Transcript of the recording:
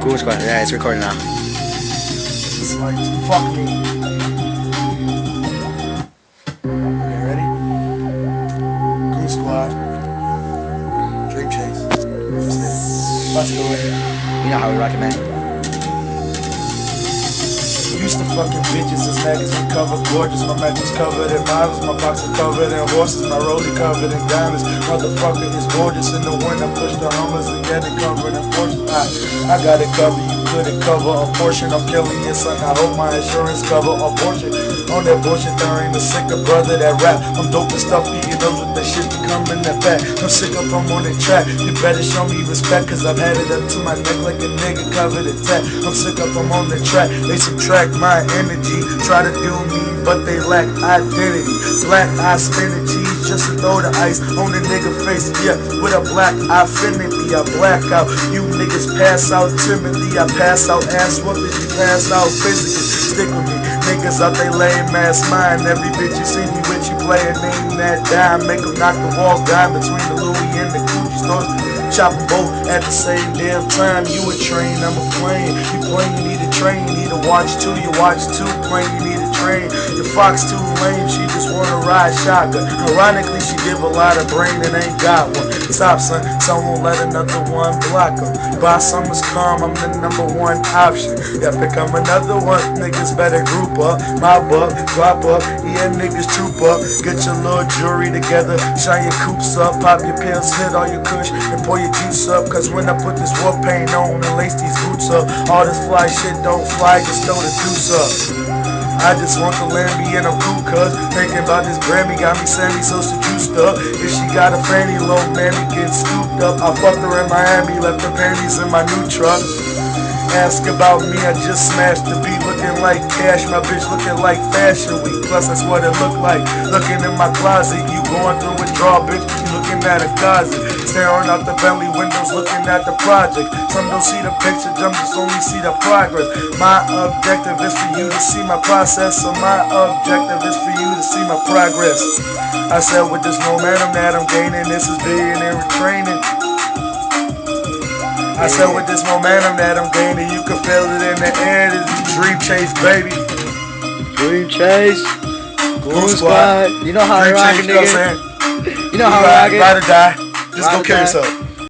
Goon Squad. Yeah, it's recording now. It's like, fuck me. Okay, ready? Goon Squad. Dream Chase. That's it. About to go in. You know how we rock it, man. Used to fucking bitches, this magazine cover gorgeous. My mattress covered in models, my boxer covered in horses, my rollie covered in diamonds. Motherfucker is gorgeous in the winter. Push the Hummers and get it covered in Porsche. I got it covered, you couldn't cover a portion. I'm killing your son, I hope my insurance cover a portion. On that bullshit, there ain't a sicker brother that rap. I'm dope and stuffy, you know with that shit coming that back. I'm sick up, I'm on the track. You better show me respect, cause I've had it up to my neck like a nigga covered in tat. I'm sick up, I'm on the track. They subtract my energy, try to do me, but they lack identity. Black eye spinning cheese just to throw the ice on the nigga face. Yeah, with a black affinity, I black out. You niggas pass out timidly, I pass out ass whooping, you pass out physically. Stick with me, niggas out they lame ass mind. Every bitch you see me with, you play a name that dime. Make them knock the wall down between the Louis and the Gucci stores. Chop them both at the same damn time. You a train, I'm a plane. You plane, you need a train. You need a watch too, you watch too. Plane, you need a train. Your fox too lame, she just wanna ride shotgun. Ironically, she give a lot of brain and ain't got one. Stop, son, someone let another one block her. By summer's calm, I'm the number one option. Yeah, become another one, niggas better group up. My buck, drop up, yeah, niggas troop up. Get your little jewelry together, shine your coops up. Pop your pills, hit all your kush, and pour your juice up. Cause when I put this war paint on and lace these boots up, all this fly shit don't fly, just throw the deuce up. I just want the Lamby and I'm cool, cuz thinking about this Grammy got me Sammy so juiced up. If she got a fanny, little mammy get scooped up. I fucked her in Miami, left her panties in my new truck. Ask about me, I just smashed the beat, looking like cash. My bitch looking like Fashion Week, plus that's what it look like. Looking in my closet, you going through withdrawal, bitch. You looking at a closet, staring out the Bentley windows, looking at the project. Some don't see the picture, some just only see the progress. My objective is for you to see my process, so my objective is for you to see my progress. I said with this momentum that I'm gaining, this is billionaire training. I said with this momentum that I'm gaining, you can feel it in the air. This is Dream Chase, baby. Dream Chase. Goon Squad. You know how I Dream rock Chase, it, you know what I'm nigga. saying? You know how I rock it. Ride or die. Just Ride go or kill die. yourself.